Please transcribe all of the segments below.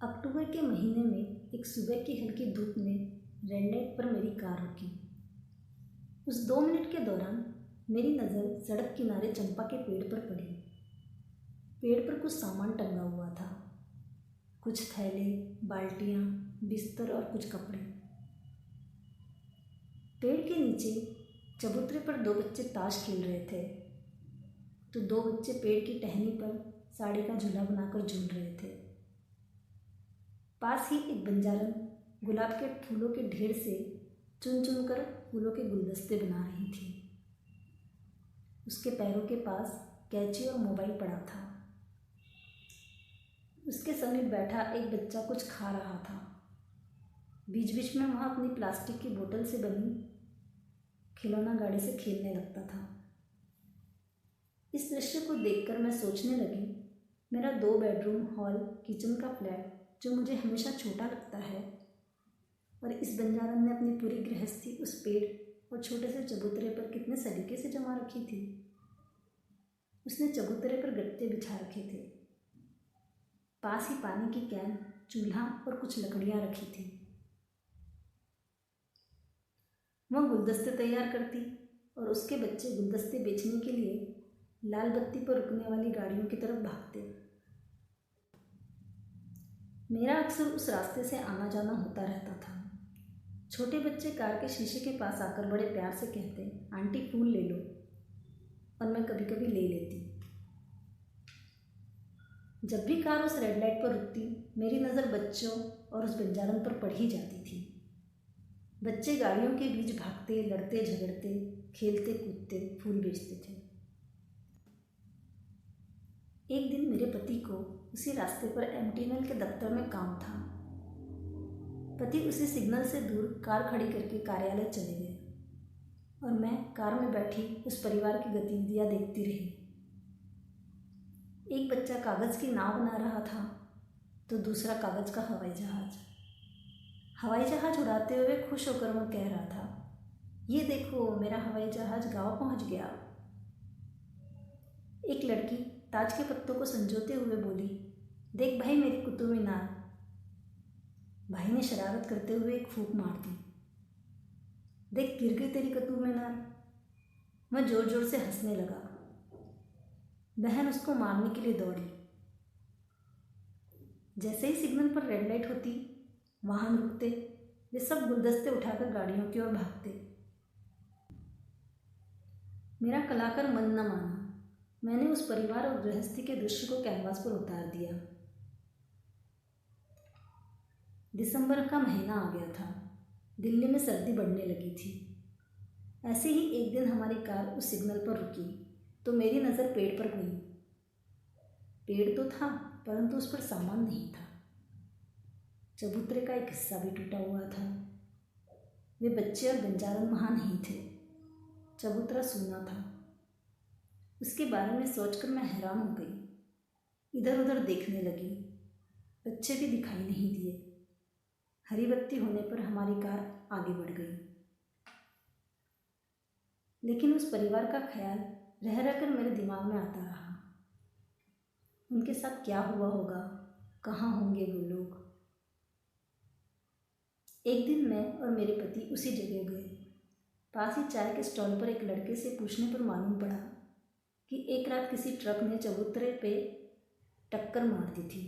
अक्टूबर के महीने में एक सुबह की हल्की धूप में रेड लाइट पर मेरी कार रुकी। उस 2 मिनट के दौरान मेरी नज़र सड़क किनारे चंपा के पेड़ पर पड़ी। पेड़ पर कुछ सामान टंगा हुआ था, कुछ थैले, बाल्टियाँ, बिस्तर और कुछ कपड़े। पेड़ के नीचे चबूतरे पर 2 बच्चे ताश खेल रहे थे, तो 2 बच्चे पेड़ की टहनी पर साड़ी का झूला बनाकर झूल रहे थे। पास ही एक बंजारन गुलाब के फूलों के ढेर से चुन चुन कर फूलों के गुलदस्ते बना रही थी। उसके पैरों के पास कैंची और मोबाइल पड़ा था। उसके समीप बैठा एक बच्चा कुछ खा रहा था। बीच बीच में वह अपनी प्लास्टिक की बोतल से बनी खिलौना गाड़ी से खेलने लगता था। इस दृश्य को देखकर मैं सोचने लगी, मेरा 2 बेडरूम, हॉल, किचन का फ्लैट जो मुझे हमेशा छोटा लगता है, और इस बंजारन ने अपनी पूरी गृहस्थी उस पेड़ और छोटे से चबूतरे पर कितने सलीके से जमा रखी थी। उसने चबूतरे पर गत्ते बिछा रखे थे। पास ही पानी की कैन, चूल्हा और कुछ लकड़ियाँ रखी थी। वह गुलदस्ते तैयार करती और उसके बच्चे गुलदस्ते बेचने के लिए लाल बत्ती पर रुकने वाली गाड़ियों की तरफ भागते। मेरा अक्सर उस रास्ते से आना जाना होता रहता था। छोटे बच्चे कार के शीशे के पास आकर बड़े प्यार से कहते, आंटी फूल ले लो, और मैं कभी कभी ले लेती। जब भी कार उस रेड लाइट पर रुकती, मेरी नज़र बच्चों और उस बंजारन पर पड़ ही जाती थी। बच्चे गाड़ियों के बीच भागते, लड़ते, झगड़ते, खेलते, कूदते, फूल बेचते थे। एक दिन मेरे पति को उसी रास्ते पर एमटीएनएल के दफ्तर में काम था। पति उसी सिग्नल से दूर कार खड़ी करके कार्यालय चले गए और मैं कार में बैठी उस परिवार की गतिविधियां देखती रही। एक बच्चा कागज़ की नाव बना रहा था, तो दूसरा कागज़ का हवाई जहाज उड़ाते हुए खुश होकर वह कह रहा था, ये देखो मेरा हवाई जहाज गाँव पहुंच गया। एक लड़की ताज के पत्तों को संजोते हुए बोली, देख भाई मेरी कुतुब मीनार। भाई ने शरारत करते हुए एक फूंक मार दी। देख गिर गई तेरी कुतुब मीनार। वह जोर जोर से हंसने लगा। बहन उसको मारने के लिए दौड़ी। जैसे ही सिग्नल पर रेड लाइट होती, वाहन रुकते, वे सब गुलदस्ते उठाकर गाड़ियों की ओर भागते। मेरा कलाकार मन न माना। मैंने उस परिवार और गृहस्थी के दृश्य को कैनवास पर उतार दिया। दिसंबर का महीना आ गया था। दिल्ली में सर्दी बढ़ने लगी थी। ऐसे ही एक दिन हमारी कार उस सिग्नल पर रुकी तो मेरी नज़र पेड़ पर गई। पेड़ तो था, परंतु उस पर सामान नहीं था। चबूतरे का एक हिस्सा भी टूटा हुआ था। वे बच्चे और बंजारन वहाँ नहीं थे। चबूतरा सूना था। उसके बारे में सोचकर मैं हैरान हो गई। इधर उधर देखने लगी। बच्चे भी दिखाई नहीं दिए। हरी बत्ती होने पर हमारी कार आगे बढ़ गई। लेकिन उस परिवार का ख्याल रह रहकर मेरे दिमाग में आता रहा। उनके साथ क्या हुआ होगा, कहाँ होंगे वो लोग। एक दिन मैं और मेरे पति उसी जगह गए। पास ही चाय के स्टॉल पर एक लड़के से पूछने पर मालूम पड़ा कि एक रात किसी ट्रक ने चबूतरे पे टक्कर मार दी थी।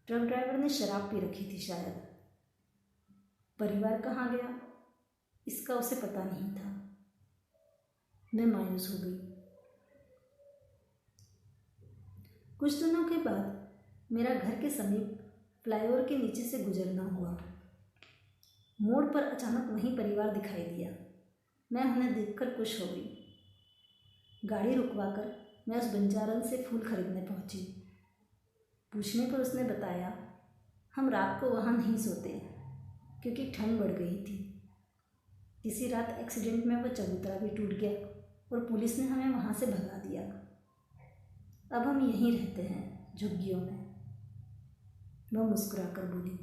ट्रक ड्राइवर ने शराब पी रखी थी शायद। परिवार कहाँ गया, इसका उसे पता नहीं था। मैं मायूस हो गई। कुछ दिनों के बाद मेरा घर के समीप फ्लाईओवर के नीचे से गुजरना हुआ। मोड़ पर अचानक वही परिवार दिखाई दिया। मैं उन्हें देखकर खुश हो गई। गाड़ी रुकवाकर मैं उस बंजारन से फूल खरीदने पहुंची। पूछने पर उसने बताया, हम रात को वहाँ नहीं सोते क्योंकि ठंड बढ़ गई थी। किसी रात एक्सीडेंट में वह चबूतरा भी टूट गया और पुलिस ने हमें वहाँ से भगा दिया। अब हम यहीं रहते हैं, झुग्गियों में। वह मुस्कुराकर बोली।